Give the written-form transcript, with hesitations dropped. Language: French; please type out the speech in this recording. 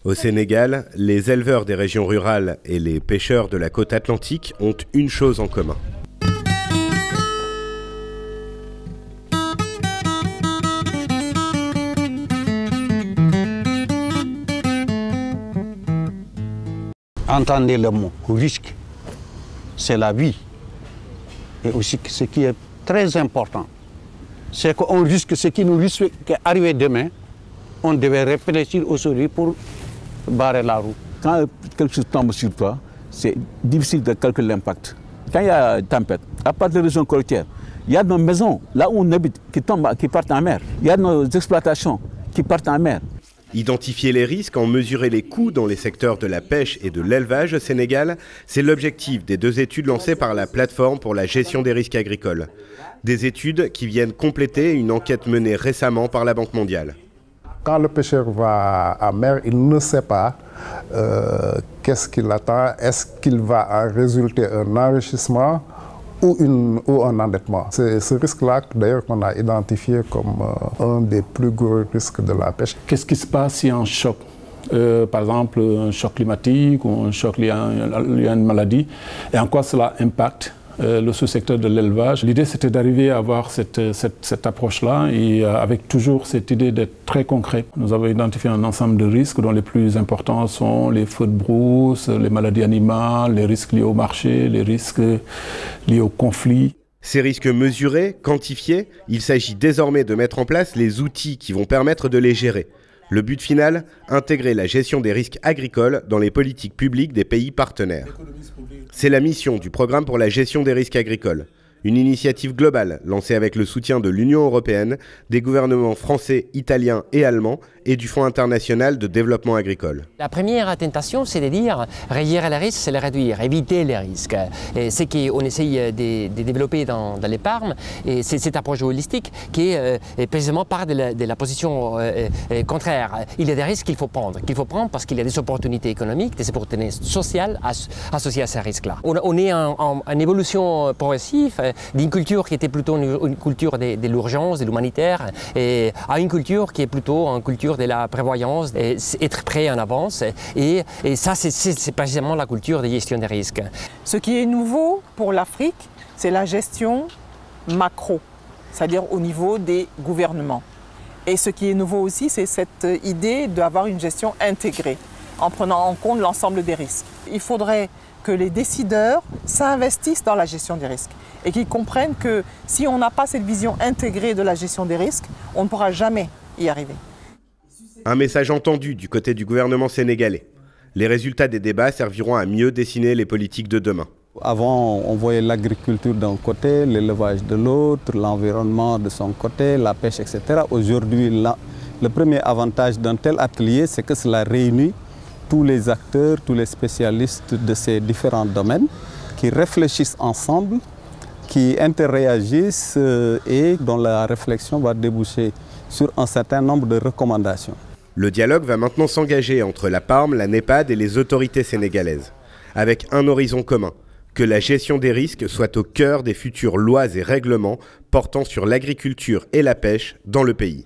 Au Sénégal, les éleveurs des régions rurales et les pêcheurs de la côte atlantique ont une chose en commun. Entendez le mot risque, c'est la vie. Et aussi ce qui est très important, c'est qu'on risque ce qui nous risque d'arriver demain. On devait réfléchir aujourd'hui pour barrer la route. Quand quelque chose tombe sur toi, c'est difficile de calculer l'impact. Quand il y a une tempête, à part des régions côtières, il y a nos maisons, là où on habite, qui tombent, qui partent en mer. Il y a nos exploitations qui partent en mer. Identifier les risques, en mesurer les coûts dans les secteurs de la pêche et de l'élevage au Sénégal, c'est l'objectif des 2 études lancées par la plateforme pour la gestion des risques agricoles. Des études qui viennent compléter une enquête menée récemment par la Banque mondiale. Quand le pêcheur va en mer, il ne sait pas qu'est-ce qu'il attend. Est-ce qu'il va en résulter un enrichissement ou un endettement? C'est ce risque-là, d'ailleurs, qu'on a identifié comme un des plus gros risques de la pêche. Qu'est-ce qui se passe s'il y a un choc? Par exemple, un choc climatique ou un choc lié à une maladie, et en quoi cela impacte le sous-secteur de l'élevage. L'idée, c'était d'arriver à avoir cette approche-là et avec toujours cette idée d'être très concret. Nous avons identifié un ensemble de risques dont les plus importants sont les feux de brousse, les maladies animales, les risques liés au marché, les risques liés au conflit. Ces risques mesurés, quantifiés, il s'agit désormais de mettre en place les outils qui vont permettre de les gérer. Le but final, intégrer la gestion des risques agricoles dans les politiques publiques des pays partenaires. C'est la mission du Programme pour la gestion des risques agricoles, une initiative globale lancée avec le soutien de l'Union européenne, des gouvernements français, italiens et allemands et du Fonds international de développement agricole. La première tentation, c'est de dire réduire les risques, c'est les réduire, éviter les risques. Et ce qu'on essaye de développer dans l'épargne, c'est cette approche holistique qui est précisément part de la position contraire. Il y a des risques qu'il faut prendre parce qu'il y a des opportunités économiques, des opportunités sociales associées à ces risques-là. On est en évolution progressive d'une culture qui était plutôt une culture de l'urgence, de l'humanitaire, à une culture qui est plutôt une culture de la prévoyance, être prêt en avance. Et ça, c'est précisément la culture de gestion des risques. Ce qui est nouveau pour l'Afrique, c'est la gestion macro, c'est-à-dire au niveau des gouvernements. Et ce qui est nouveau aussi, c'est cette idée d'avoir une gestion intégrée, en prenant en compte l'ensemble des risques. Il faudrait que les décideurs s'investissent dans la gestion des risques et qu'ils comprennent que si on n'a pas cette vision intégrée de la gestion des risques, on ne pourra jamais y arriver. Un message entendu du côté du gouvernement sénégalais. Les résultats des débats serviront à mieux dessiner les politiques de demain. Avant, on voyait l'agriculture d'un côté, l'élevage de l'autre, l'environnement de son côté, la pêche, etc. Aujourd'hui, le premier avantage d'un tel atelier, c'est que cela réunit tous les acteurs, tous les spécialistes de ces différents domaines qui réfléchissent ensemble, qui interréagissent et dont la réflexion va déboucher sur un certain nombre de recommandations. Le dialogue va maintenant s'engager entre la PARM, la NEPAD et les autorités sénégalaises, avec un horizon commun, que la gestion des risques soit au cœur des futures lois et règlements portant sur l'agriculture et la pêche dans le pays.